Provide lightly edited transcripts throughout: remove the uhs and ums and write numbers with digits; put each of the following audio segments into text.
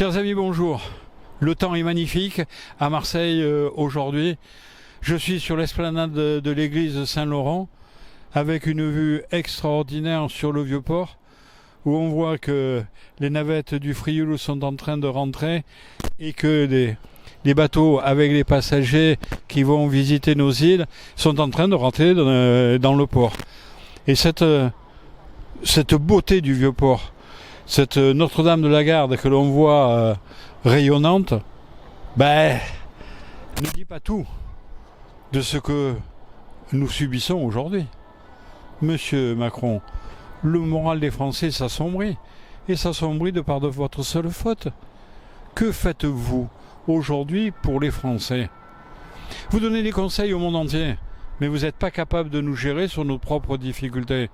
Chers amis, bonjour. Le temps est magnifique à Marseille aujourd'hui. Je suis sur l'esplanade de l'église Saint-Laurent avec une vue extraordinaire sur le Vieux-Port où on voit que les navettes du Frioul sont en train de rentrer et que les bateaux avec les passagers qui vont visiter nos îles sont en train de rentrer dans le port. Et cette beauté du Vieux-Port, cette Notre-Dame de la Garde que l'on voit rayonnante, ne dit pas tout de ce que nous subissons aujourd'hui. Monsieur Macron, le moral des Français s'assombrit, et s'assombrit de par de votre seule faute. Que faites-vous aujourd'hui pour les Français? Vous donnez des conseils au monde entier, mais vous n'êtes pas capable de nous gérer sur nos propres difficultés.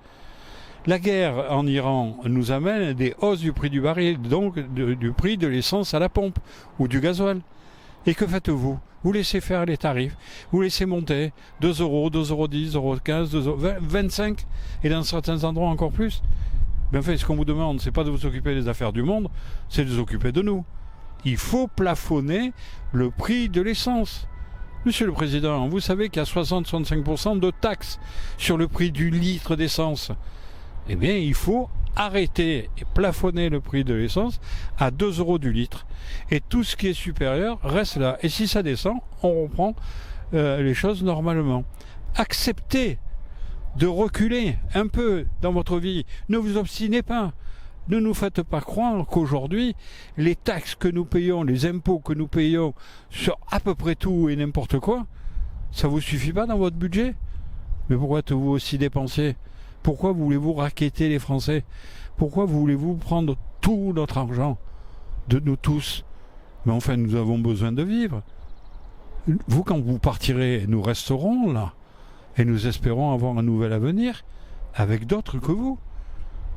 La guerre en Iran nous amène des hausses du prix du baril, donc du prix de l'essence à la pompe ou du gasoil. Et que faites-vous? Vous laissez faire les tarifs, vous laissez monter 2 €, 2,10 €, 2,15 €, 25 et dans certains endroits encore plus. Mais en fait, ce qu'on vous demande, c'est pas de vous occuper des affaires du monde, c'est de vous occuper de nous. Il faut plafonner le prix de l'essence. Monsieur le Président, vous savez qu'il y a 60-65% de taxes sur le prix du litre d'essence. Eh bien, il faut arrêter et plafonner le prix de l'essence à 2 € du litre. Et tout ce qui est supérieur reste là. Et si ça descend, on reprend les choses normalement. Acceptez de reculer un peu dans votre vie. Ne vous obstinez pas. Ne nous faites pas croire qu'aujourd'hui, les taxes que nous payons, les impôts que nous payons sur à peu près tout et n'importe quoi, ça ne vous suffit pas dans votre budget? Mais pourquoi êtes-vous aussi dépensier? Pourquoi voulez-vous racketter les Français? Pourquoi voulez-vous prendre tout notre argent de nous tous? Mais enfin, nous avons besoin de vivre. Vous, quand vous partirez, nous resterons là. Et nous espérons avoir un nouvel avenir avec d'autres que vous.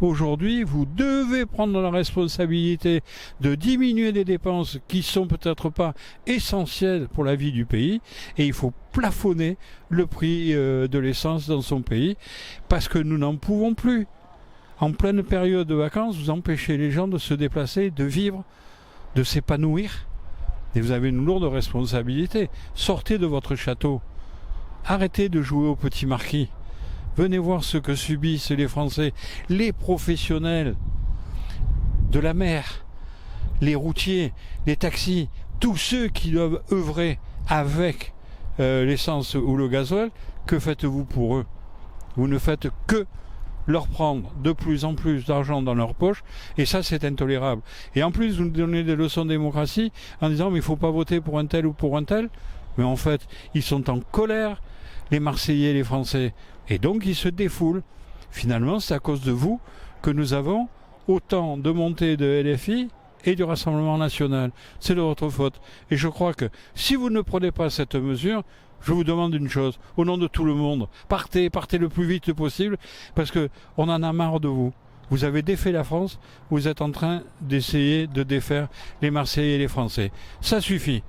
Aujourd'hui, vous devez prendre la responsabilité de diminuer des dépenses qui sont peut-être pas essentielles pour la vie du pays, et il faut plafonner le prix de l'essence dans son pays parce que nous n'en pouvons plus. En pleine période de vacances, vous empêchez les gens de se déplacer, de vivre, de s'épanouir, et vous avez une lourde responsabilité. Sortez de votre château, arrêtez de jouer au petit marquis. Venez voir ce que subissent les Français, les professionnels de la mer, les routiers, les taxis, tous ceux qui doivent œuvrer avec l'essence ou le gasoil. Que faites-vous pour eux? Vous ne faites que leur prendre de plus en plus d'argent dans leur poche, et ça, c'est intolérable. Et en plus, vous nous donnez des leçons de démocratie en disant mais il ne faut pas voter pour un tel ou pour un tel. Mais en fait, ils sont en colère, les Marseillais et les Français. Et donc ils se défoulent. Finalement, c'est à cause de vous que nous avons autant de montées de LFI et du Rassemblement National. C'est de votre faute. Et je crois que si vous ne prenez pas cette mesure, je vous demande une chose, au nom de tout le monde, partez le plus vite possible, parce qu'on en a marre de vous. Vous avez défait la France, vous êtes en train d'essayer de défaire les Marseillais et les Français. Ça suffit.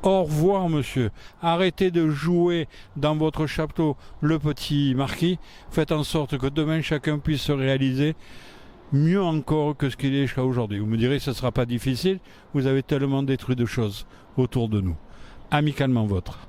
Au revoir, monsieur. Arrêtez de jouer dans votre château le petit marquis. Faites en sorte que demain, chacun puisse se réaliser mieux encore que ce qu'il est jusqu'à aujourd'hui. Vous me direz que ce ne sera pas difficile. Vous avez tellement détruit de choses autour de nous. Amicalement vôtre.